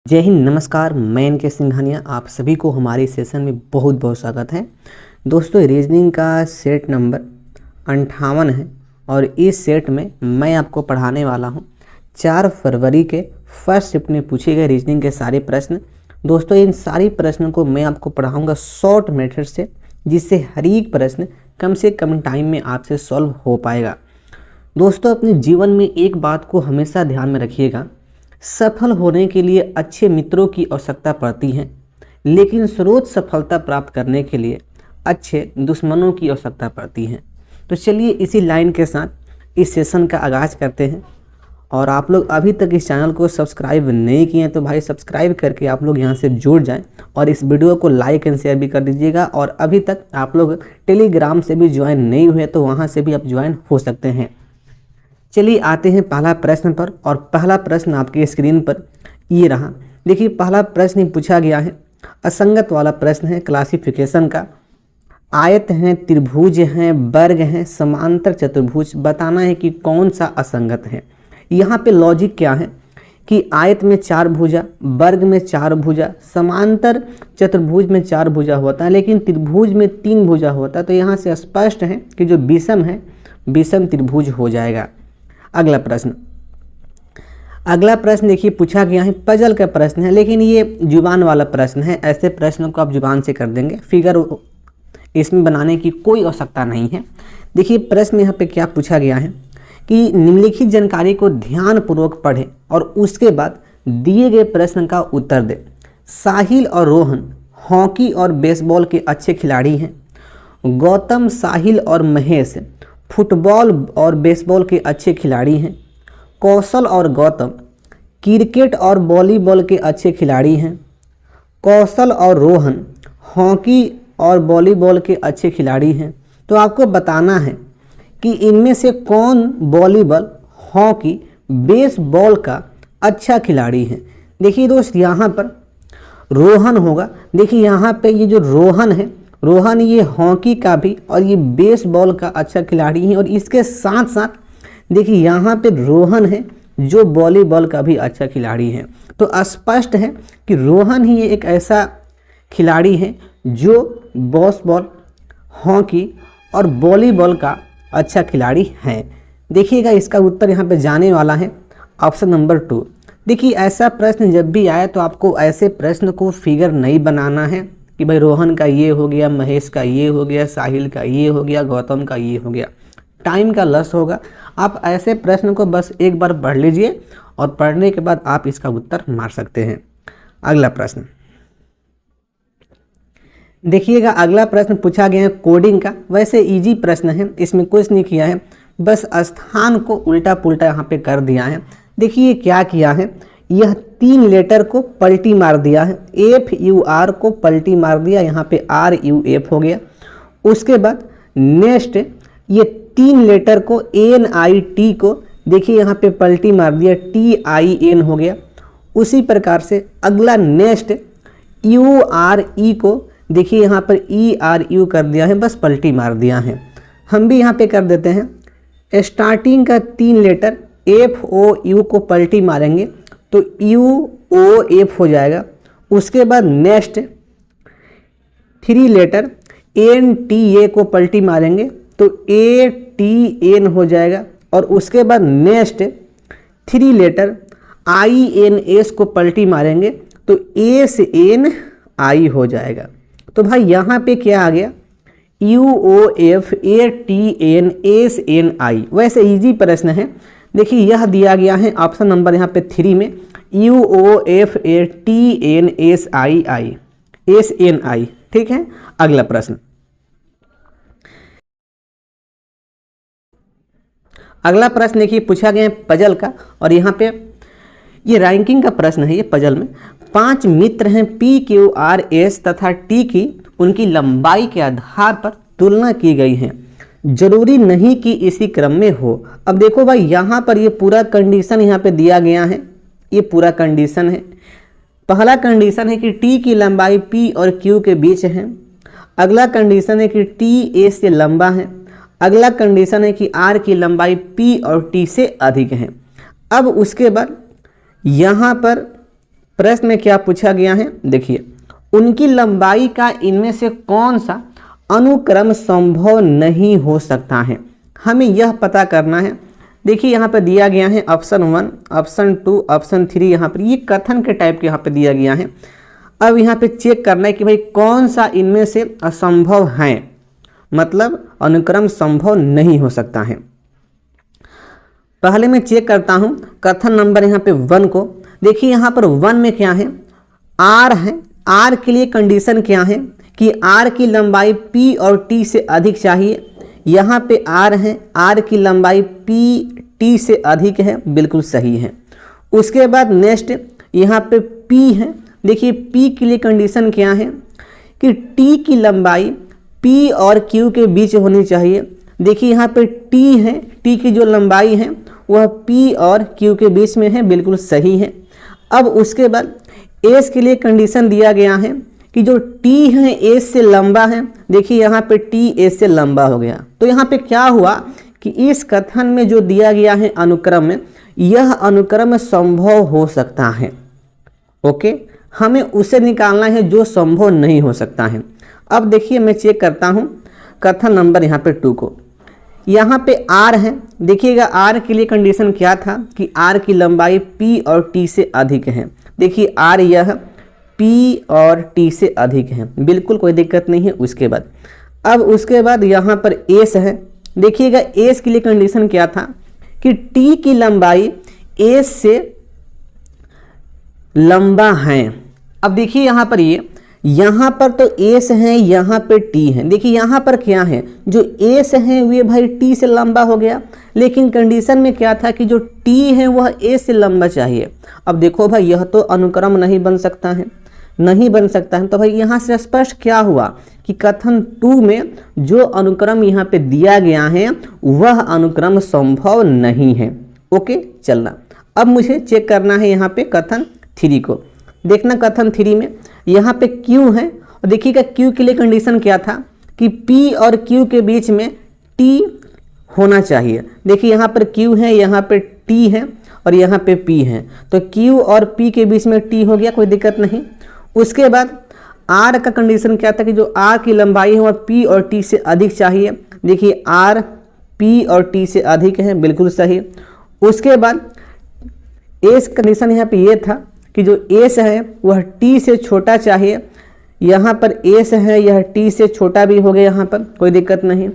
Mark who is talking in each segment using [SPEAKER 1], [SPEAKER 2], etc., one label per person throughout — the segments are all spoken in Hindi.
[SPEAKER 1] जय हिंद, नमस्कार। मैं इनके सिंघानिया, आप सभी को हमारे सेशन में बहुत बहुत स्वागत है। दोस्तों, रीजनिंग का सेट नंबर 58 है और इस सेट में मैं आपको पढ़ाने वाला हूं 4 फरवरी के फर्स्ट शिफ्ट में पूछे गए रीजनिंग के सारे प्रश्न। दोस्तों, इन सारे प्रश्नों को मैं आपको पढ़ाऊंगा शॉर्ट मेथड से, जिससे हर एक प्रश्न कम से कम टाइम में आपसे सॉल्व हो पाएगा। दोस्तों, अपने जीवन में एक बात को हमेशा ध्यान में रखिएगा, सफल होने के लिए अच्छे मित्रों की आवश्यकता पड़ती है, लेकिन सर्वोच्च सफलता प्राप्त करने के लिए अच्छे दुश्मनों की आवश्यकता पड़ती है। तो चलिए इसी लाइन के साथ इस सेशन का आगाज़ करते हैं। और आप लोग अभी तक इस चैनल को सब्सक्राइब नहीं किए हैं तो भाई सब्सक्राइब करके आप लोग यहाँ से जुड़ जाएं और इस वीडियो को लाइक एंड शेयर भी कर दीजिएगा। और अभी तक आप लोग टेलीग्राम से भी ज्वाइन नहीं हुए तो वहाँ से भी आप ज्वाइन हो सकते हैं। चलिए आते हैं पहला प्रश्न पर, और पहला प्रश्न आपकी स्क्रीन पर ये रहा। देखिए, पहला प्रश्न पूछा गया है, असंगत वाला प्रश्न है क्लासिफिकेशन का। आयत हैं, त्रिभुज हैं, वर्ग हैं, समांतर चतुर्भुज, बताना है कि कौन सा असंगत है। यहाँ पे लॉजिक क्या है कि आयत में 4 भुजा, वर्ग में 4 भुजा, समांतर चतुर्भुज में 4 भुजा होता है, लेकिन त्रिभुज में 3 भुजा होता है। तो यहाँ से स्पष्ट है कि जो विषम है विषम त्रिभुज हो जाएगा। अगला प्रश्न देखिए पूछा गया है, पजल का प्रश्न है, लेकिन ये जुबान वाला प्रश्न है। ऐसे प्रश्नों को आप जुबान से कर देंगे, फिगर इसमें बनाने की कोई आवश्यकता नहीं है। देखिए प्रश्न यहाँ पे क्या पूछा गया है कि निम्नलिखित जानकारी को ध्यानपूर्वक पढ़ें और उसके बाद दिए गए प्रश्न का उत्तर दें। साहिल और रोहन हॉकी और बेसबॉल के अच्छे खिलाड़ी हैं। गौतम, साहिल और महेश फुटबॉल और बेसबॉल के अच्छे खिलाड़ी हैं। कौशल और गौतम क्रिकेट और वॉलीबॉल के अच्छे खिलाड़ी हैं। कौशल और रोहन हॉकी और वॉलीबॉल के अच्छे खिलाड़ी हैं। तो आपको बताना है कि इनमें से कौन वॉलीबॉल, हॉकी, बेसबॉल का अच्छा खिलाड़ी है। देखिए दोस्त, यहाँ पर रोहन होगा। देखिए यहाँ पे ये जो रोहन है, रोहन ये हॉकी का भी और ये बेसबॉल का अच्छा खिलाड़ी है। और इसके साथ साथ देखिए यहाँ पे रोहन है जो वॉलीबॉल का भी अच्छा खिलाड़ी है। तो स्पष्ट है कि रोहन ही एक ऐसा खिलाड़ी है जो बेसबॉल, हॉकी और वॉलीबॉल का अच्छा खिलाड़ी है। देखिएगा इसका उत्तर यहाँ पे जाने वाला है ऑप्शन नंबर 2। देखिए ऐसा प्रश्न जब भी आए तो आपको ऐसे प्रश्न को फिगर नहीं बनाना है कि भाई रोहन का ये हो गया, महेश का ये हो गया, साहिल का ये हो गया, गौतम का ये हो गया। टाइम का लॉस होगा। आप ऐसे प्रश्न को बस एक बार पढ़ लीजिए और पढ़ने के बाद आप इसका उत्तर मार सकते हैं। अगला प्रश्न देखिएगा, अगला प्रश्न पूछा गया है कोडिंग का। वैसे इजी प्रश्न है, इसमें कुछ नहीं किया है, बस स्थान को उल्टा पुल्टा यहाँ पे कर दिया है। देखिए क्या किया है, यह 3 लेटर को पलटी मार दिया है। FUR को पलटी मार दिया, यहाँ पे RUF हो गया। उसके बाद नेक्स्ट ये 3 लेटर को NIT को देखिए यहाँ पे पलटी मार दिया, TIN हो गया। उसी प्रकार से अगला नेक्स्ट URE को देखिए यहाँ पर ERU कर दिया है, बस पलटी मार दिया है। हम भी यहाँ पे कर देते हैं, स्टार्टिंग का 3 लेटर FOU को पलटी मारेंगे तो UOF हो जाएगा। उसके बाद नेक्स्ट 3 लेटर NTA को पलटी मारेंगे तो ATN हो जाएगा। और उसके बाद नेक्स्ट 3 लेटर INS को पलटी मारेंगे तो SNI हो जाएगा। तो भाई यहाँ पे क्या आ गया, UOF ATN SNI। वैसे इजी प्रश्न है। देखिए यह दिया गया है ऑप्शन नंबर यहाँ पे 3 में, UOF ATN SNI। ठीक है। अगला प्रश्न, अगला प्रश्न देखिए पूछा गया है पजल का, और यहाँ पे ये रैंकिंग का प्रश्न है। ये पजल में 5 मित्र हैं, PQRS तथा T की उनकी लंबाई के आधार पर तुलना की गई है। जरूरी नहीं कि इसी क्रम में हो। अब देखो भाई यहाँ पर ये पूरा कंडीशन यहाँ पे दिया गया है। ये पूरा कंडीशन है। पहला कंडीशन है कि T की लंबाई P और Q के बीच है। अगला कंडीशन है कि T A से लंबा है। अगला कंडीशन है कि R की लंबाई P और T से अधिक है। अब उसके बाद यहाँ पर प्रश्न में क्या पूछा गया है, देखिए उनकी लंबाई का इनमें से कौन सा अनुक्रम संभव नहीं हो सकता है, हमें यह पता करना है। देखिए यहाँ पे दिया गया है ऑप्शन 1, ऑप्शन 2, ऑप्शन 3, यहाँ पर ये कथन के टाइप के यहाँ पे दिया गया है। अब यहाँ पे चेक करना है कि भाई कौन सा इनमें से असंभव है, मतलब अनुक्रम संभव नहीं हो सकता है। पहले मैं चेक करता हूँ कथन नंबर यहाँ पे 1 को। देखिए यहाँ पर 1 में क्या है, आर है। आर के लिए कंडीशन क्या है कि आर की लंबाई पी और टी से अधिक चाहिए। यहाँ पे आर है, आर की लंबाई पी टी से अधिक है, बिल्कुल सही है। उसके बाद नेक्स्ट यहाँ पे पी है। देखिए पी के लिए कंडीशन क्या है कि टी की लंबाई पी और क्यू के बीच होनी चाहिए। देखिए यहाँ पे टी है, टी की जो लंबाई है वह पी और क्यू के बीच में है, बिल्कुल सही है। अब उसके बाद एस के लिए कंडीशन दिया गया है कि जो टी है एस से लंबा है। देखिए यहाँ पे टी एस से लंबा हो गया, तो यहाँ पे क्या हुआ कि इस कथन में जो दिया गया है अनुक्रम में, यह अनुक्रम संभव हो सकता है। ओके, हमें उसे निकालना है जो संभव नहीं हो सकता है। अब देखिए मैं चेक करता हूँ कथन नंबर यहाँ पे 2 को। यहाँ पे आर है। देखिएगा आर के लिए कंडीशन क्या था कि आर की लंबाई पी और टी से अधिक है। देखिए आर यह पी और टी से अधिक है, बिल्कुल कोई दिक्कत नहीं है। उसके बाद अब उसके बाद यहाँ पर एस है। देखिएगा एस के लिए कंडीशन क्या था कि टी की लंबाई एस से लंबा है। अब देखिए यहाँ पर यहाँ पर तो एस है, यहाँ पे टी है। देखिए यहाँ पर क्या है, जो एस है वे भाई टी से लंबा हो गया, लेकिन कंडीशन में क्या था कि जो टी है वह एस से लंबा चाहिए। अब देखो भाई यह तो अनुक्रम नहीं बन सकता है, नहीं बन सकता है। तो भाई यहाँ से स्पष्ट क्या हुआ कि कथन 2 में जो अनुक्रम यहाँ पे दिया गया है वह अनुक्रम संभव नहीं है। ओके, चलना। अब मुझे चेक करना है यहाँ पे कथन 3 को। देखना कथन 3 में यहाँ पे Q है, और देखिएगा Q के लिए कंडीशन क्या था कि P और Q के बीच में T होना चाहिए। देखिए यहाँ पर Q है, यहाँ पे T है और यहाँ पे P है, तो Q और P के बीच में T हो गया, कोई दिक्कत नहीं। उसके बाद R का कंडीशन क्या था कि जो R की लंबाई है वह P और T से अधिक चाहिए। देखिए R P और T से अधिक है, बिल्कुल सही। उसके बाद S कंडीशन यहाँ पे ये था कि जो एस है वह टी से छोटा चाहिए। यहाँ पर एस है, यह टी से छोटा भी हो गया, यहाँ पर कोई दिक्कत नहीं।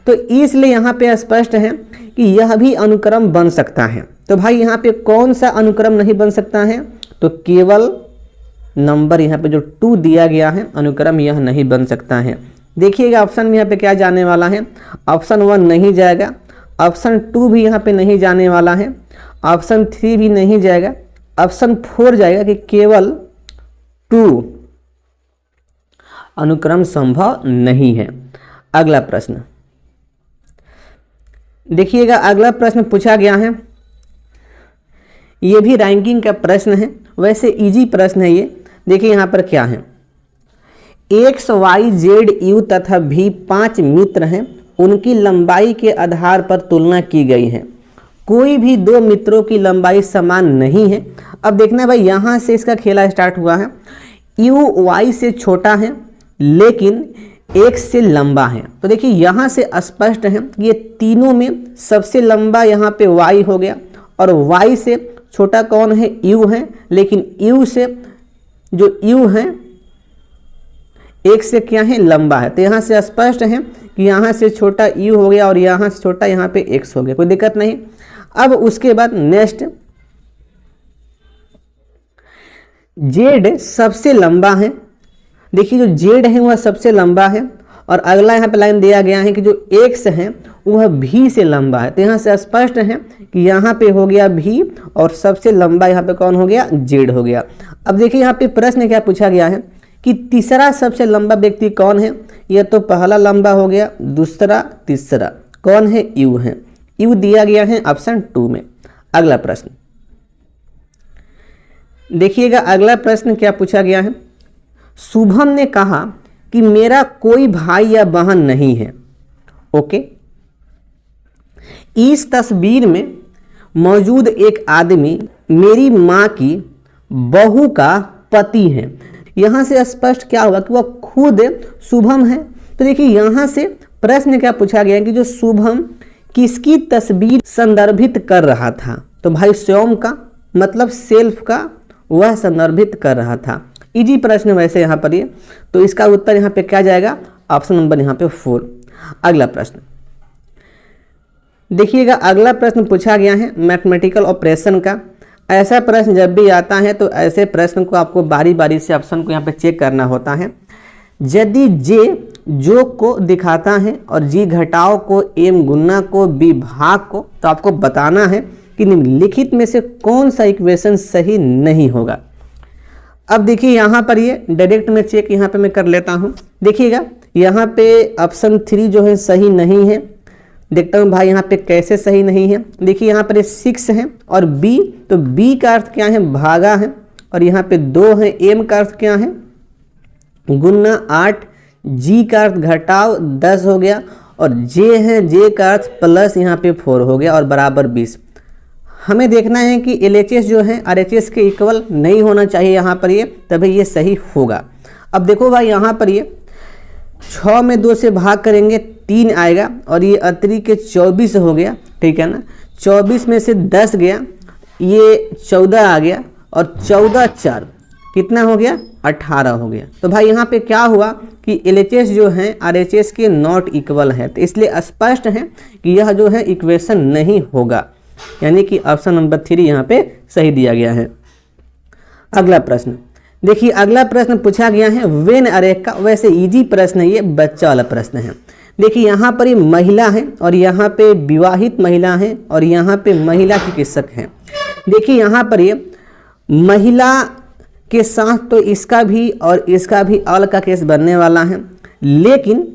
[SPEAKER 1] तो इसलिए यहाँ पे स्पष्ट है कि यह भी अनुक्रम बन सकता है। तो भाई यहाँ पे कौन सा अनुक्रम नहीं बन सकता है, तो केवल नंबर यहाँ पे जो 2 दिया गया है अनुक्रम यह नहीं बन सकता है। देखिएगा ऑप्शन में यहाँ पे क्या जाने वाला है, ऑप्शन 1 नहीं जाएगा, ऑप्शन 2 भी यहाँ पे नहीं जाने वाला है, ऑप्शन 3 भी नहीं जाएगा, ऑप्शन 4 जाएगा कि केवल 2 अनुक्रम संभव नहीं है। अगला प्रश्न देखिएगा, अगला प्रश्न पूछा गया है, ये भी रैंकिंग का प्रश्न है, वैसे इजी प्रश्न है ये। देखिए यहाँ पर क्या है, एक्स वाई जेड यू तथा भी 5 मित्र हैं, उनकी लंबाई के आधार पर तुलना की गई है। कोई भी 2 मित्रों की लंबाई समान नहीं है। अब देखना भाई यहाँ से इसका खेला स्टार्ट हुआ है। यू वाई से छोटा है लेकिन एक्स से लंबा है। तो देखिए यहाँ से स्पष्ट है कि ये तीनों में सबसे लंबा यहाँ पे वाई हो गया, और वाई से छोटा कौन है, यू है, लेकिन यू से जो यू है एक्स से क्या है, लंबा है। तो यहाँ से स्पष्ट है कि यहाँ से छोटा यू हो गया और यहाँ से छोटा यहाँ पे एक्स हो गया, कोई दिक्कत नहीं। अब उसके बाद नेक्स्ट जेड सबसे लंबा है। देखिए जो जेड है वह सबसे लंबा है, और अगला यहाँ पे लाइन दिया गया है कि जो एक्स है वह भी से लंबा है। तो यहाँ से स्पष्ट है कि यहाँ पे हो गया भी और सबसे लंबा यहाँ पे कौन हो गया, जेड हो गया। अब देखिए यहाँ पे प्रश्न क्या पूछा गया है कि तीसरा सबसे लंबा व्यक्ति कौन है। यह तो पहला लंबा हो गया, दूसरा तीसरा कौन है, यू है। यू दिया गया है ऑप्शन 2 में। अगला प्रश्न देखिएगा, अगला प्रश्न क्या पूछा गया है, शुभम ने कहा कि मेरा कोई भाई या बहन नहीं है। ओके, इस तस्वीर में मौजूद एक आदमी मेरी माँ की बहू का पति है। यहाँ से स्पष्ट क्या होगा कि वह खुद शुभम है। तो देखिए यहाँ से प्रश्न क्या पूछा गया कि जो शुभम किसकी तस्वीर संदर्भित कर रहा था, तो भाई स्वयं का, मतलब सेल्फ का वह संदर्भित कर रहा था। इजी प्रश्न वैसे यहाँ पर ये, तो इसका उत्तर यहाँ पे क्या जाएगा, ऑप्शन नंबर यहाँ पे 4। अगला प्रश्न देखिएगा, अगला प्रश्न पूछा गया है मैथमेटिकल ऑपरेशन का। ऐसा प्रश्न जब भी आता है तो ऐसे प्रश्न को आपको बारी बारी से ऑप्शन को यहाँ पे चेक करना होता है। यदि जे जोग को दिखाता है और जी घटाव को, एम गुना को, बी भाग को, तो आपको बताना है कि निम्नलिखित में से कौन सा इक्वेशन सही नहीं होगा। अब देखिए यहाँ पर ये डायरेक्ट में चेक यहाँ पे मैं कर लेता हूँ। देखिएगा यहाँ पे ऑप्शन 3 जो है सही नहीं है। देखता हूँ भाई यहाँ पे कैसे सही नहीं है। देखिए यहाँ पर 6 है और बी, तो बी का अर्थ क्या है, भागा है, और यहाँ पे 2 है। एम का अर्थ क्या है, गुना 8, जी का अर्थ घटाव 10 हो गया, और जे है, जे का अर्थ प्लस यहाँ पे 4 हो गया, और बराबर 20। हमें देखना है कि LHS जो है RHS के इक्वल नहीं होना चाहिए यहाँ पर ये, तभी ये सही होगा। अब देखो भाई यहाँ पर ये 6 में 2 से भाग करेंगे 3 आएगा, और ये अतरी के 24 हो गया, ठीक है ना। 24 में से 10 गया, ये 14 आ गया, और 14 4 कितना हो गया, 18 हो गया। तो भाई यहाँ पे क्या हुआ कि LHS जो है RHS के नॉट इक्वल है, तो इसलिए स्पष्ट है कि यह जो है इक्वेशन नहीं होगा, यानी कि ऑप्शन नंबर 3 यहाँ पे सही दिया गया है। अगला प्रश्न देखिए, अगला प्रश्न पूछा गया है वेन अरे का। वैसे इजी प्रश्न है ये, बच्चा वाला प्रश्न है। देखिए यहाँ पर ये महिला है, और यहाँ पे विवाहित महिला है, और यहाँ पे महिला चिकित्सक है। देखिए यहाँ पर ये महिला के साथ तो इसका भी और इसका भी अल का केस बनने वाला है, लेकिन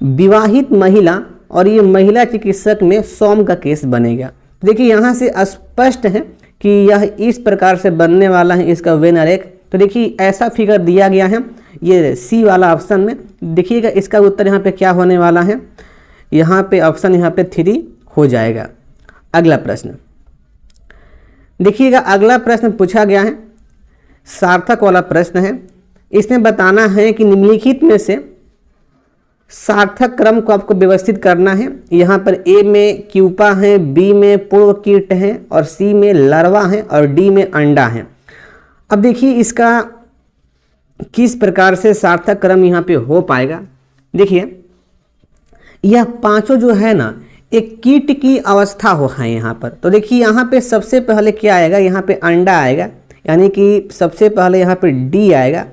[SPEAKER 1] विवाहित महिला और ये महिला चिकित्सक में सोम का केस बनेगा। देखिए यहाँ से स्पष्ट है कि यह इस प्रकार से बनने वाला है इसका वेन अरेक। तो देखिए ऐसा फिगर दिया गया है ये सी वाला ऑप्शन में। देखिएगा इसका उत्तर यहाँ पे क्या होने वाला है, यहाँ पे ऑप्शन यहाँ पे 3 हो जाएगा। अगला प्रश्न देखिएगा, अगला प्रश्न पूछा गया है सार्थक वाला प्रश्न है। इसमें बताना है कि निम्नलिखित में से सार्थक क्रम को आपको व्यवस्थित करना है। यहाँ पर ए में क्यूपा है, बी में पूर्व कीट है, और सी में लार्वा है, और डी में अंडा है। अब देखिए इसका किस प्रकार से सार्थक क्रम यहाँ पे हो पाएगा। देखिए यह पांचों जो है ना एक कीट की अवस्था हो है यहाँ पर। तो देखिए यहाँ पे सबसे पहले क्या आएगा, यहाँ पे अंडा आएगा, यानी कि सबसे पहले यहाँ पे डी आएगा,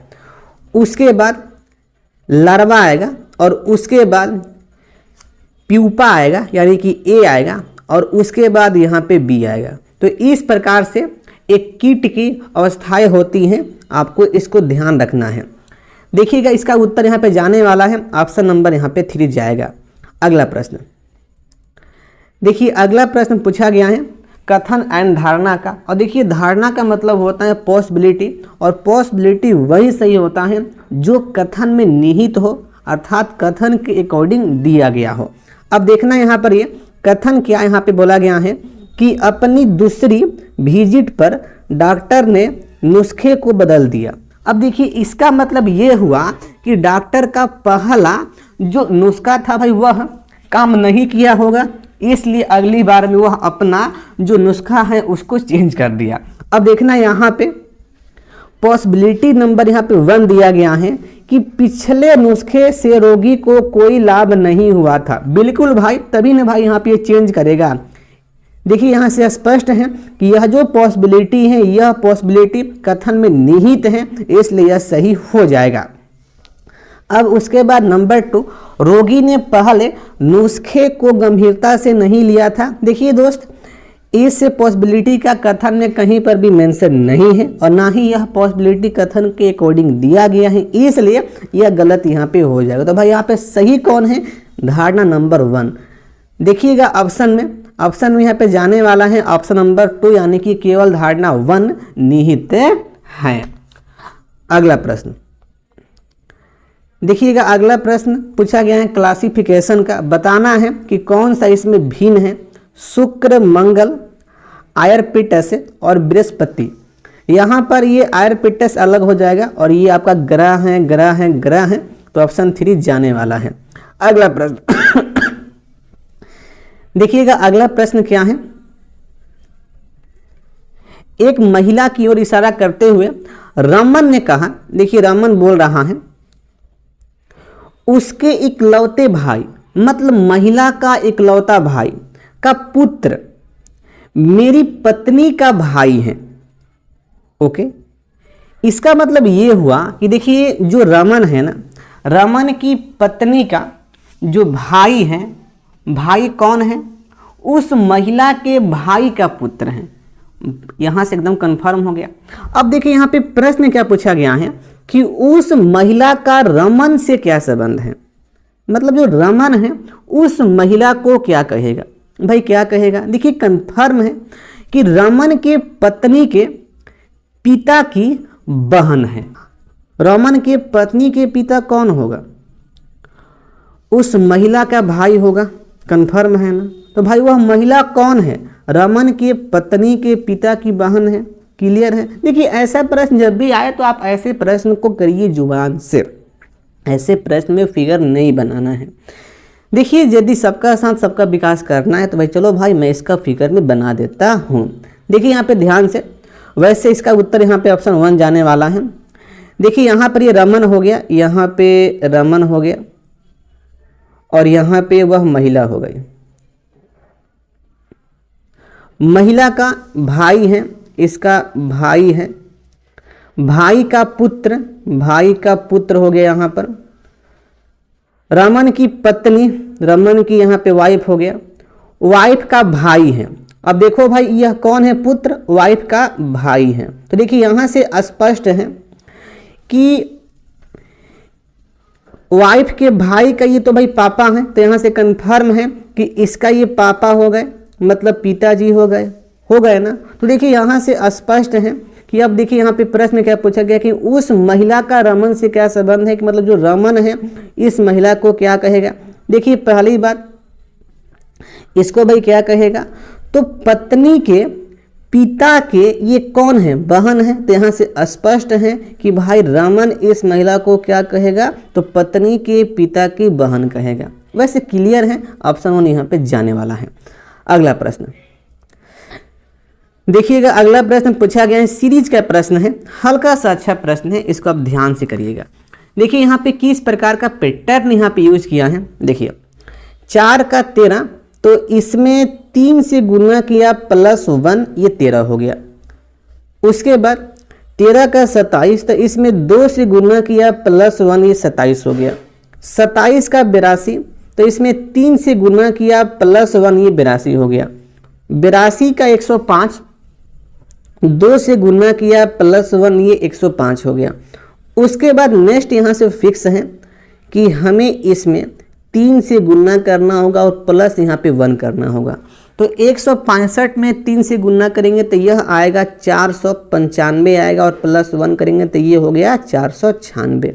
[SPEAKER 1] उसके बाद लार्वा आएगा, और उसके बाद प्यूपा आएगा यानी कि ए आएगा, और उसके बाद यहाँ पे बी आएगा। तो इस प्रकार से एक कीट की अवस्थाएं होती हैं, आपको इसको ध्यान रखना है। देखिएगा इसका उत्तर यहाँ पे जाने वाला है, ऑप्शन नंबर यहाँ पे 3 जाएगा। अगला प्रश्न देखिए, अगला प्रश्न पूछा गया है कथन एंड धारणा का। और देखिए धारणा का मतलब होता है पॉसिबिलिटी, और पॉसिबिलिटी वही सही होता है जो कथन में निहित हो, अर्थात कथन के अकॉर्डिंग दिया गया हो। अब देखना यहाँ पर ये कथन क्या यहाँ पे बोला गया है कि अपनी दूसरी विजिट पर डॉक्टर ने नुस्खे को बदल दिया। अब देखिए इसका मतलब ये हुआ कि डॉक्टर का पहला जो नुस्खा था भाई वह काम नहीं किया होगा, इसलिए अगली बार में वह अपना जो नुस्खा है उसको चेंज कर दिया। अब देखना यहाँ पे पॉसिबिलिटी नंबर यहाँ पे 1 दिया गया है कि पिछले नुस्खे से रोगी को कोई लाभ नहीं हुआ था। बिल्कुल भाई, तभी ना भाई यहाँ पे ये चेंज करेगा। देखिए यहाँ से स्पष्ट है कि यह जो पॉसिबिलिटी है यह पॉसिबिलिटी कथन में निहित है, इसलिए यह सही हो जाएगा। अब उसके बाद नंबर 2, रोगी ने पहले नुस्खे को गंभीरता से नहीं लिया था। देखिए दोस्त, इस पॉसिबिलिटी का कथन में कहीं पर भी मेंशन नहीं है, और ना ही यह पॉसिबिलिटी कथन के अकॉर्डिंग दिया गया है, इसलिए यह गलत यहाँ पे हो जाएगा। तो भाई यहाँ पे सही कौन है, धारणा नंबर 1। देखिएगा ऑप्शन में यहाँ पे जाने वाला है ऑप्शन नंबर 2, यानी कि केवल धारणा 1 निहित है। अगला प्रश्न देखिएगा, अगला प्रश्न पूछा गया है क्लासिफिकेशन का। बताना है कि कौन सा इसमें भिन्न है, शुक्र, मंगल, आयरपिटस और बृहस्पति। यहाँ पर ये आयरपिट्टस अलग हो जाएगा और ये आपका ग्रह है, ग्रह है, ग्रह है, तो ऑप्शन 3 जाने वाला है। अगला प्रश्न देखिएगा, अगला प्रश्न क्या है। एक महिला की ओर इशारा करते हुए रमन ने कहा, देखिए रमन बोल रहा है, उसके इकलौते भाई, मतलब महिला का इकलौता भाई का पुत्र मेरी पत्नी का भाई है। ओके, इसका मतलब ये हुआ कि देखिए जो रमन है ना, रमन की पत्नी का जो भाई है, भाई कौन है, उस महिला के भाई का पुत्र है। यहां से एकदम कंफर्म हो गया। अब देखिए यहाँ पे प्रश्न क्या पूछा गया है कि उस महिला का रमन से क्या संबंध है, मतलब जो रमन है उस महिला को क्या कहेगा, भाई क्या कहेगा। देखिए कंफर्म है कि रमन के पत्नी के पिता की बहन है। रमन के पत्नी के पिता कौन होगा, उस महिला का भाई होगा, कंफर्म है ना। तो भाई वह महिला कौन है, रमन के पत्नी के पिता की बहन है। क्लियर है। देखिए ऐसा प्रश्न जब भी आए तो आप ऐसे प्रश्न को करिए जुबान से, ऐसे प्रश्न में फिगर नहीं बनाना है। देखिए यदि सबका साथ सबका विकास करना है तो भाई चलो भाई मैं इसका फिगर में बना देता हूँ। देखिए यहाँ पे ध्यान से, वैसे इसका उत्तर यहाँ पे ऑप्शन 1 जाने वाला है। देखिए यहाँ पर ये रमन हो गया, यहाँ पे रमन हो गया और यहाँ पे वह महिला हो गई। महिला का भाई है, इसका भाई है, भाई का पुत्र हो गया यहाँ पर। रमन की पत्नी, रमन की यहाँ पे वाइफ हो गया, वाइफ का भाई है। अब देखो भाई यह कौन है, पुत्र, वाइफ का भाई है। तो देखिए यहाँ से स्पष्ट है कि वाइफ के भाई का ये तो भाई पापा है, तो यहाँ से कंफर्म है कि इसका ये पापा हो गए, मतलब पिताजी हो गए ना। तो देखिए यहाँ से स्पष्ट है कि अब देखिए यहाँ पे प्रश्न क्या पूछा गया कि उस महिला का रमन से क्या संबंध है, कि मतलब जो रमन है इस महिला को क्या कहेगा। देखिए पहली बात, इसको भाई क्या कहेगा, तो पत्नी के पिता के ये कौन है, बहन है। तो यहाँ से स्पष्ट है कि भाई रमन इस महिला को क्या कहेगा, तो पत्नी के पिता की बहन कहेगा। वैसे क्लियर है, ऑप्शन 1 यहाँ पे जाने वाला है। अगला प्रश्न देखिएगा, अगला प्रश्न पूछा गया है, सीरीज का प्रश्न है, हल्का सा अच्छा प्रश्न है, इसको आप ध्यान से करिएगा। देखिए यहाँ पे किस प्रकार का पैटर्न यहाँ पे यूज किया है। देखिए 4 का 13, तो इसमें 3 से गुना किया +1, ये 13 हो गया। उसके बाद 13 का 27, तो इसमें 2 से गुना किया +1, ये 27 हो गया। 27 का 82, तो इसमें 3 से गुना किया +1, ये 82 हो गया। 82 का 105, 2 से गुना किया +1, ये 105 हो गया। उसके बाद नेक्स्ट यहाँ से फिक्स है कि हमें इसमें 3 से गुना करना होगा और प्लस यहाँ पे 1 करना होगा। तो 165 में 3 से गुना करेंगे तो यह आएगा 495 आएगा, और +1 करेंगे तो ये हो गया 496।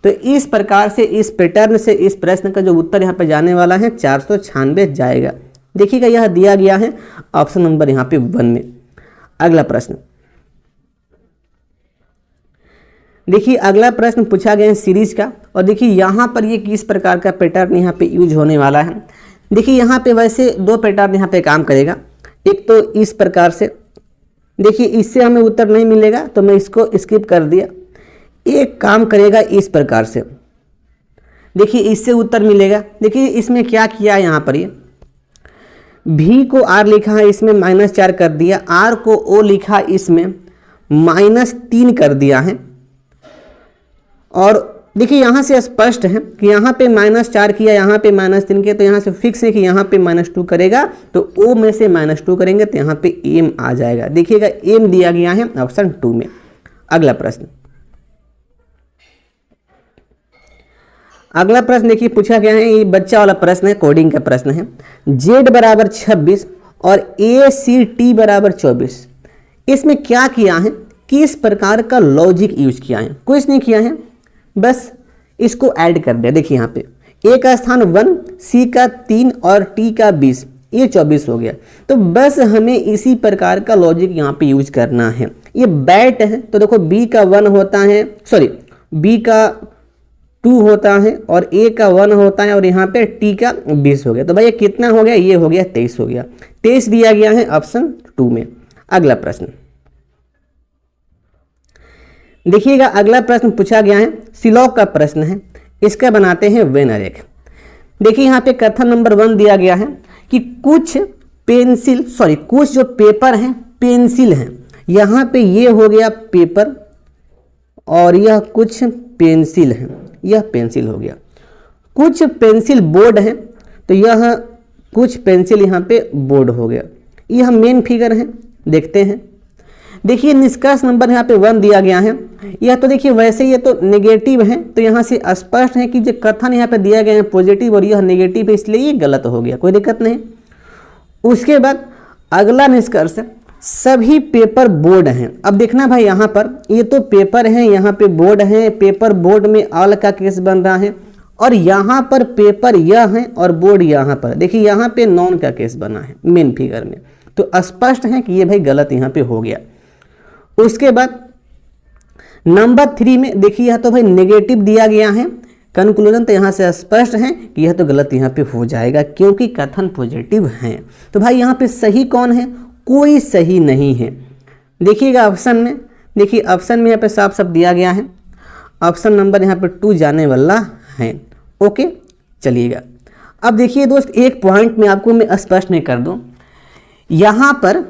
[SPEAKER 1] तो इस प्रकार से इस पैटर्न से इस प्रश्न का जो उत्तर यहाँ पे जाने वाला है 496 जाएगा। देखिएगा यह दिया गया है ऑप्शन नंबर यहाँ पे 1 में। अगला प्रश्न देखिए, अगला प्रश्न पूछा गया है सीरीज का, और देखिए यहाँ पर ये किस प्रकार का पैटर्न यहाँ पे यूज होने वाला है। देखिए यहाँ पे वैसे 2 पैटर्न यहाँ पे काम करेगा। एक तो इस प्रकार से, देखिए इससे हमें उत्तर नहीं मिलेगा तो मैं इसको स्किप कर दिया। एक काम करेगा इस प्रकार से, देखिए इससे उत्तर मिलेगा। देखिए इसमें क्या किया, यहाँ पर ये भी को r लिखा है, इसमें -4 कर दिया, r को o लिखा, इसमें -3 कर दिया है। और देखिए यहाँ से स्पष्ट है कि यहाँ पे -4 किया, यहाँ पे -3 किया, तो यहाँ से फिक्स है कि यहाँ पे -2 करेगा, तो o में से -2 करेंगे तो यहाँ पे m आ जाएगा। देखिएगा m दिया गया है ऑप्शन 2 में। अगला प्रश्न देखिए पूछा गया है, ये बच्चा वाला प्रश्न है, कोडिंग का प्रश्न है। z = 26 और ACT = 24। इसमें क्या किया है, किस प्रकार का लॉजिक यूज किया है, कुछ नहीं किया है, बस इसको ऐड कर दिया। देखिए यहाँ पे A का स्थान 1, C का 3 और T का 20, ये 24 हो गया। तो बस हमें इसी प्रकार का लॉजिक यहाँ पे यूज करना है। ये बैट है, तो देखो बी का 1 होता है, सॉरी बी का 2 होता है और ए का 1 होता है और यहाँ पे टी का 20 हो गया। तो भाई ये कितना हो गया, ये हो गया 23 हो गया। 23 दिया गया है ऑप्शन 2 में। अगला प्रश्न देखिएगा, अगला प्रश्न पूछा गया है, सिलॉग का प्रश्न है, इसका बनाते हैं वेन आरेख। देखिए यहाँ पे कथन नंबर 1 दिया गया है कि कुछ कुछ जो पेपर हैं पेंसिल हैं, यहाँ पे ये हो गया पेपर और यह कुछ पेंसिल है, यह पेंसिल हो गया। कुछ पेंसिल बोर्ड है, तो यह कुछ पेंसिल यहाँ पे बोर्ड हो गया। यह मेन फिगर है, देखते हैं। देखिए निष्कर्ष नंबर यहाँ पे 1 दिया गया है। यह तो देखिए वैसे ये तो नेगेटिव है, तो यहाँ से स्पष्ट है कि जो कथन यहाँ पे दिया गया है पॉजिटिव और यह नेगेटिव है, इसलिए ये गलत हो गया, कोई दिक्कत नहीं। उसके बाद अगला निष्कर्ष, सभी पेपर बोर्ड हैं। अब देखना भाई यहाँ पर ये तो पेपर है, यहाँ पे बोर्ड है, पेपर बोर्ड में ऑल का केस बन रहा है और यहाँ पर पेपर यह है और बोर्ड यहाँ पर, देखिए यहाँ पे नॉन का केस बना है मेन फिगर में, तो स्पष्ट है कि ये भाई गलत यहाँ पे हो गया। उसके बाद नंबर 3 में देखिए यह तो भाई नेगेटिव दिया गया है, कंक्लूजन तो यहाँ से स्पष्ट है कि यह तो गलत यहाँ पे हो जाएगा क्योंकि कथन पॉजिटिव हैं। तो भाई यहाँ पे सही कौन है, कोई सही नहीं है। देखिएगा ऑप्शन में, देखिए ऑप्शन में यहाँ पे साफ साफ दिया गया है, ऑप्शन नंबर यहाँ पे 2 जाने वाला है। ओके चलिएगा, अब देखिए दोस्त एक पॉइंट में आपको मैं स्पष्ट नहीं कर दूं, यहाँ पर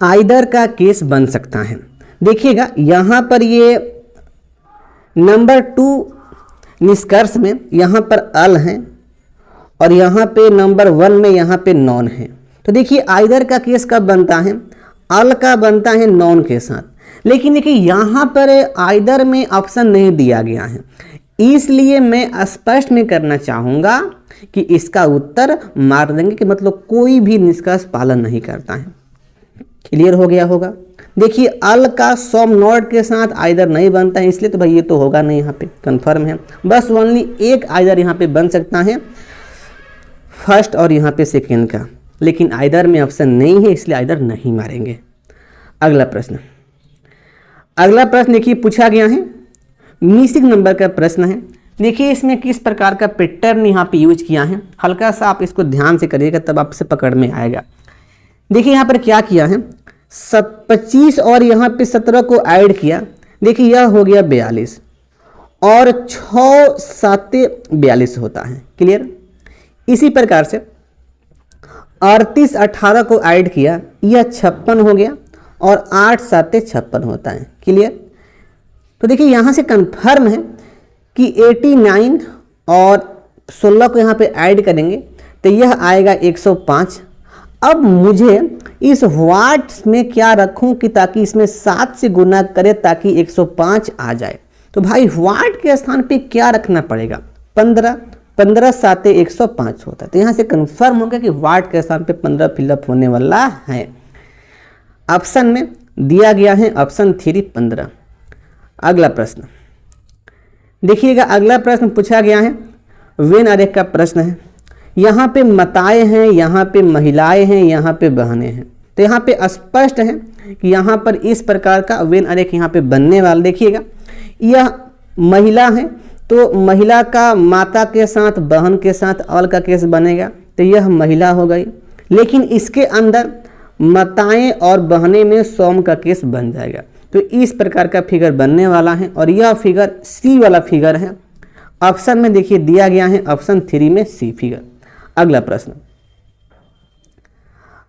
[SPEAKER 1] आइदर का केस बन सकता है। देखिएगा यहाँ पर ये नंबर 2 निष्कर्ष में यहाँ पर अल है और यहाँ पे नंबर 1 में यहाँ पे नॉन है। तो देखिए आइदर का केस कब बनता है, अल का बनता है नॉन के साथ। लेकिन देखिए यहाँ पर आइदर में ऑप्शन नहीं दिया गया है, इसलिए मैं स्पष्ट में करना चाहूँगा कि इसका उत्तर मार देंगे कि मतलब कोई भी निष्कर्ष पालन नहीं करता है। क्लियर हो गया होगा। देखिए अल का सॉम नॉट के साथ आइदर नहीं बनता है, इसलिए तो भाई ये तो होगा नहीं, यहाँ पे कंफर्म है। बस ओनली एक आइदर यहाँ पे बन सकता है, फर्स्ट और यहाँ पे सेकेंड का, लेकिन आइदर में ऑप्शन नहीं है, इसलिए आइदर नहीं मारेंगे। अगला प्रश्न, अगला प्रश्न देखिए पूछा गया है, मिसिंग नंबर का प्रश्न है। देखिए इसमें किस प्रकार का पैटर्न यहाँ पे यूज किया है, हल्का सा आप इसको ध्यान से करिएगा तब आपसे पकड़ में आएगा। देखिए यहाँ पर क्या किया है, 25 और यहाँ पे 17 को ऐड किया, देखिए यह हो गया 42 और 6 7 42 होता है। क्लियर। इसी प्रकार से 38 18 को ऐड किया, यह 56 हो गया और 8 7 56 होता है। क्लियर। तो देखिए यहाँ से कंफर्म है कि 89 और 16 को यहाँ पे ऐड करेंगे तो यह आएगा 105। अब मुझे इस वाट्स में क्या रखूं कि ताकि इसमें 7 से गुना करे ताकि 105 आ जाए। तो भाई वाट के स्थान पे क्या रखना पड़ेगा, 15 15 7 105 होता है। तो यहाँ से कंफर्म हो गया कि वाट के स्थान पे 15 फिलअप होने वाला है। ऑप्शन में दिया गया है ऑप्शन 3 15। अगला प्रश्न देखिएगा, अगला प्रश्न पूछा गया है वेन आरेख का प्रश्न है। यहाँ पे माताएं हैं, यहाँ पे महिलाएं हैं, यहाँ पे बहनें हैं। तो यहाँ पे स्पष्ट है कि यहाँ पर इस प्रकार का वेन आरेख यहाँ पे बनने वाला। देखिएगा यह महिला है तो महिला का माता के साथ बहन के साथ अल का केस बनेगा, तो यह महिला हो गई। लेकिन इसके अंदर माताएं और बहनें में सौम का केस बन जाएगा। तो इस प्रकार का फिगर बनने वाला है और यह फिगर सी वाला फिगर है। ऑप्शन में देखिए दिया गया है ऑप्शन 3 में सी फिगर। अगला प्रश्न,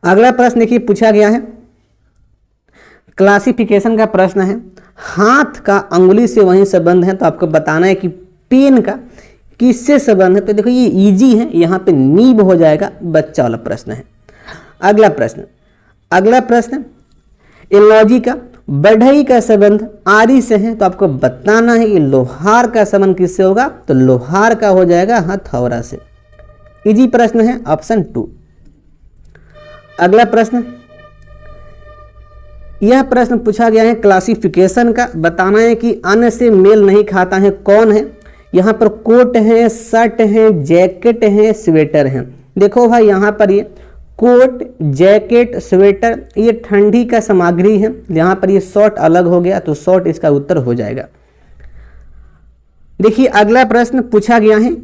[SPEAKER 1] अगला प्रश्न देखिए पूछा गया है, क्लासिफिकेशन का प्रश्न है। हाथ का अंगुली से वहीं संबंध है, तो आपको बताना है कि पेन का किससे संबंध है। तो देखो ये इजी है, यहाँ पे नीब हो जाएगा, बच्चा वाला प्रश्न है। अगला प्रश्न, अगला प्रश्न एलॉजी का बढ़ई का संबंध आरी से है, तो आपको बताना है कि लोहार का संबंध किससे होगा, तो लोहार का हो जाएगा हथौड़ा से। इजी प्रश्न है ऑप्शन 2। अगला प्रश्न, यह प्रश्न पूछा गया है क्लासिफिकेशन का, बताना है कि अन्य से मेल नहीं खाता है कौन है। यहाँ पर कोट है, शर्ट है, जैकेट है, स्वेटर है। देखो भाई यहाँ पर ये कोट, जैकेट, स्वेटर, ये ठंडी का सामग्री है। यहाँ पर ये शॉर्ट अलग हो गया तो शॉर्ट इसका उत्तर हो जाएगा। देखिए अगला प्रश्न पूछा गया है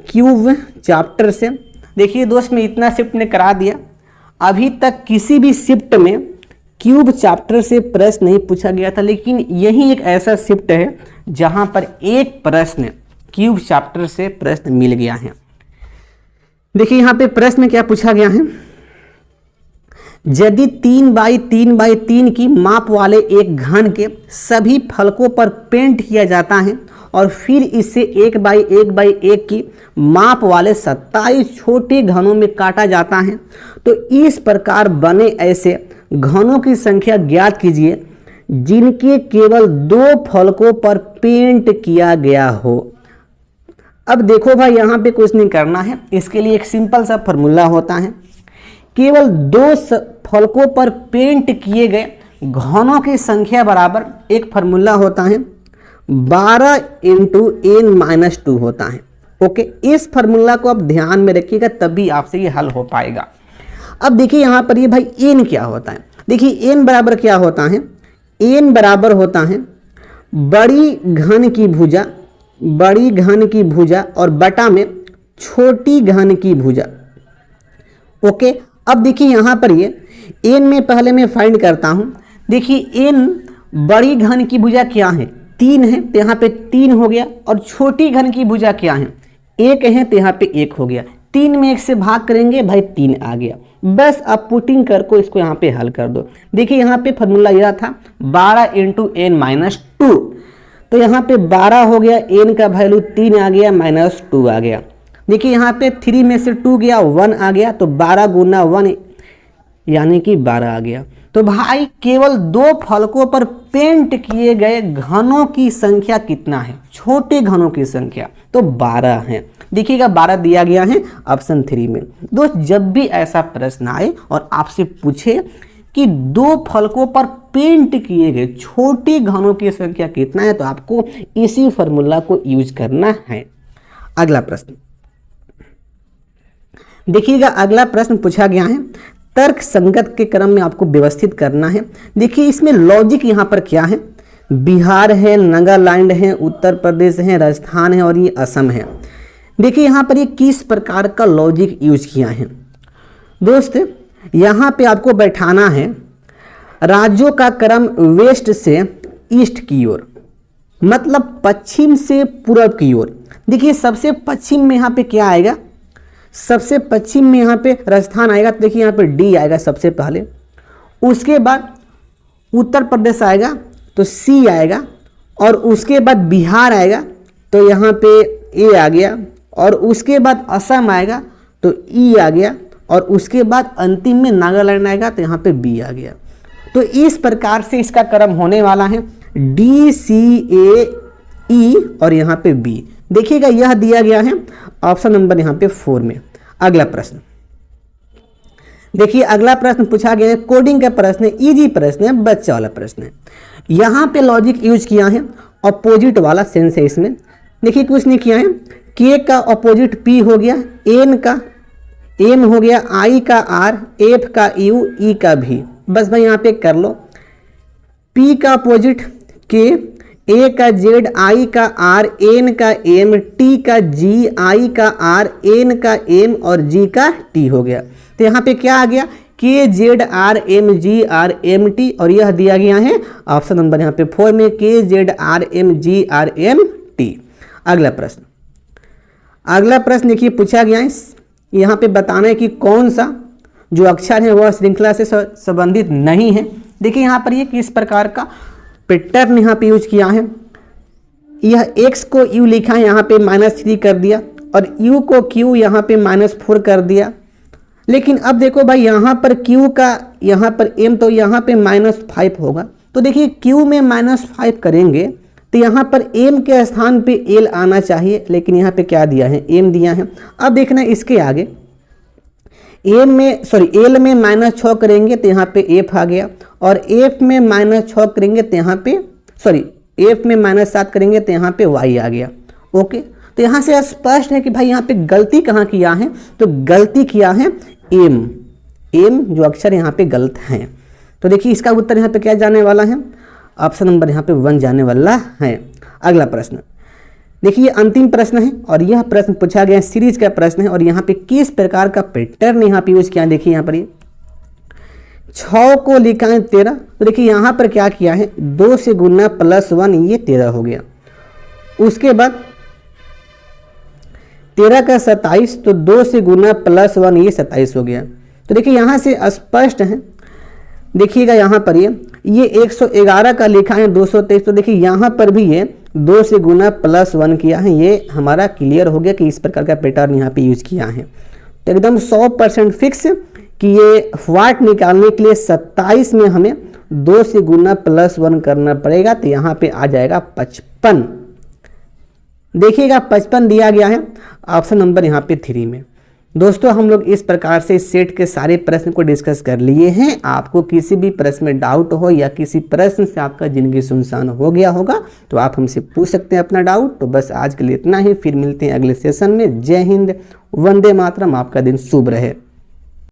[SPEAKER 1] क्यूब चैप्टर से। देखिए दोस्त मैं इतना शिफ्ट ने करा दिया, अभी तक किसी भी शिफ्ट में क्यूब चैप्टर से प्रश्न नहीं पूछा गया था, लेकिन यही एक ऐसा शिफ्ट है जहां पर एक प्रश्न क्यूब चैप्टर से प्रश्न मिल गया है। देखिए यहां पे प्रश्न क्या पूछा गया है, यदि 3x3x3 की माप वाले एक घन के सभी फलकों पर पेंट किया जाता है और फिर इसे 1x1x1 की माप वाले 27 छोटे घनों में काटा जाता है, तो इस प्रकार बने ऐसे घनों की संख्या ज्ञात कीजिए जिनके केवल 2 फलकों पर पेंट किया गया हो। अब देखो भाई यहाँ पे कुछ नहीं करना है, इसके लिए एक सिंपल सा फॉर्मूला होता है। केवल 2 फलकों पर पेंट किए गए घनों की संख्या बराबर एक फॉर्मूला होता है 12 × n-2 होता है। ओके, इस फॉर्मूला को आप ध्यान में रखिएगा तभी आपसे ये हल हो पाएगा। अब देखिए यहाँ पर ये भाई n क्या होता है। देखिए n बराबर क्या होता है, n बराबर होता है बड़ी घन की भुजा और बटा में छोटी घन की भुजा। ओके, अब देखिए यहाँ पर ये n में पहले मैं फाइंड करता हूँ। देखिए n बड़ी घन की भुजा क्या है, 3 है तो यहाँ पे 3 हो गया, और छोटी घन की भुजा क्या है, 1 है तो यहाँ पे 1 हो गया। 3 में 1 से भाग करेंगे भाई 3 आ गया। बस आप पुटिंग करके इसको यहाँ पे हल कर दो। देखिए यहाँ पे फॉर्मूला यह था 12 × n-2, तो यहाँ पे 12 हो गया, n का वैल्यू 3 आ गया, -2 आ गया। देखिए यहाँ पे 3 में से 2 गया, 1 आ गया, तो 12 × 1 यानी कि 12 आ गया। तो भाई केवल 2 फलकों पर पेंट किए गए घनों की संख्या कितना है, छोटे घनों की संख्या तो 12 है। देखिएगा 12 दिया गया है ऑप्शन 3 में। दोस्त जब भी ऐसा प्रश्न आए और आपसे पूछे कि 2 फलकों पर पेंट किए गए छोटे घनों की संख्या कितना है, तो आपको इसी फॉर्मूला को यूज करना है। अगला प्रश्न देखिएगा, अगला प्रश्न पूछा गया है तर्क संगत के क्रम में आपको व्यवस्थित करना है। देखिए इसमें लॉजिक यहाँ पर क्या है, बिहार है, नागालैंड है, उत्तर प्रदेश है, राजस्थान है और ये असम है। देखिए यहाँ पर ये किस प्रकार का लॉजिक यूज किया है। दोस्त यहाँ पे आपको बैठाना है राज्यों का क्रम वेस्ट से ईस्ट की ओर, मतलब पश्चिम से पूर्व की ओर। देखिए सबसे पश्चिम में यहाँ पे क्या आएगा, सबसे पश्चिम में यहाँ पे राजस्थान आएगा, तो देखिए यहाँ पे डी आएगा सबसे पहले। उसके बाद उत्तर प्रदेश आएगा तो सी आएगा, और उसके बाद बिहार आएगा तो यहाँ पे ए आ गया, और उसके बाद असम आएगा तो ई आ गया, और उसके बाद अंतिम में नागालैंड आएगा तो यहाँ पे बी आ गया। तो इस प्रकार से इसका क्रम होने वाला है डी, सी, ए, ई और यहाँ पे बी। देखिएगा यह दिया गया है ऑप्शन नंबर यहाँ पे 4 में। अगला प्रश्न देखिए, अगला प्रश्न पूछा गया है कोडिंग का प्रश्न है, इजी प्रश्न है, बच्चा वाला प्रश्न है। यहाँ पे लॉजिक यूज किया है, अपोजिट वाला सेंस है इसमें। देखिए कुछ नहीं किया है, के का अपोजिट पी हो गया, एन का एम हो गया, आई का आर, एफ का यू, ई का भी। बस भाई यहाँ पे कर लो, पी का अपोजिट के, ए का जेड, आई का आर, एन का एम, टी का जी, आई का आर, एन का एम और जी का टी हो गया। तो यहाँ पे क्या आ गया, K Z R M G R M T, और यह दिया गया है ऑप्शन नंबर यहाँ पे 4 में K Z R M G R M T. अगला प्रश्न देखिए पूछा गया है, यहाँ पे बताना है कि कौन सा जो अक्षर है वह श्रृंखला से संबंधित नहीं है। देखिए यहाँ पर ये किस प्रकार का पैटर्न यहाँ पे यूज किया है। यह x को u लिखा है, यहाँ पे -3 कर दिया, और u को q यहाँ पे -4 कर दिया। लेकिन अब देखो भाई यहाँ पर q का यहाँ पर m, तो यहाँ पे -5 होगा। तो देखिए q में -5 करेंगे तो यहाँ पर m के स्थान पे l आना चाहिए, लेकिन यहाँ पे क्या दिया है, m दिया है। अब देखना इसके आगे l में -6 करेंगे तो यहाँ पे f आ गया, और f में -6 करेंगे तो यहाँ पे f में -7 करेंगे तो यहाँ पे y आ गया। ओके, तो यहाँ से स्पष्ट है कि भाई यहाँ पे गलती कहाँ किया है, तो गलती किया है m, एम जो अक्षर यहाँ पे गलत हैं। तो देखिए इसका उत्तर यहाँ पे क्या जाने वाला है, ऑप्शन नंबर यहाँ पे 1 जाने वाला है। अगला प्रश्न देखिए, अंतिम प्रश्न है और यह प्रश्न पूछा गया सीरीज का प्रश्न है और यहाँ पे किस प्रकार का पैटर्न यहाँ पे यूज किया, देखिए यहाँ पर ये 6 को लिखा है 13। तो देखिए यहाँ पर क्या किया है, 2 से गुना +1 ये 13 हो गया। उसके बाद 13 का 27, तो 2 से गुना +1 ये 27 हो गया। तो देखिए यहाँ से स्पष्ट है, देखिएगा यहाँ पर ये 111 का लिखा है 223। तो देखिए यहाँ पर भी ये 2 से गुना +1 किया है, ये हमारा क्लियर हो गया कि इस प्रकार का पैटर्न यहाँ पे यूज किया है। तो एकदम 100% फिक्स कि ये व्हाट निकालने के लिए 27 में हमें 2 से गुना +1 करना पड़ेगा। तो यहाँ पे आ जाएगा 55। देखिएगा 55 दिया गया है ऑप्शन नंबर यहाँ पे 3 में। दोस्तों हम लोग इस प्रकार से इस सेट के सारे प्रश्न को डिस्कस कर लिए हैं। आपको किसी भी प्रश्न में डाउट हो या किसी प्रश्न से आपका जिंदगी सुनसान हो गया होगा तो आप हमसे पूछ सकते हैं अपना डाउट। तो बस आज के लिए इतना ही, फिर मिलते हैं अगले सेशन में। जय हिंद, वंदे मातरम, आपका दिन शुभ रहे।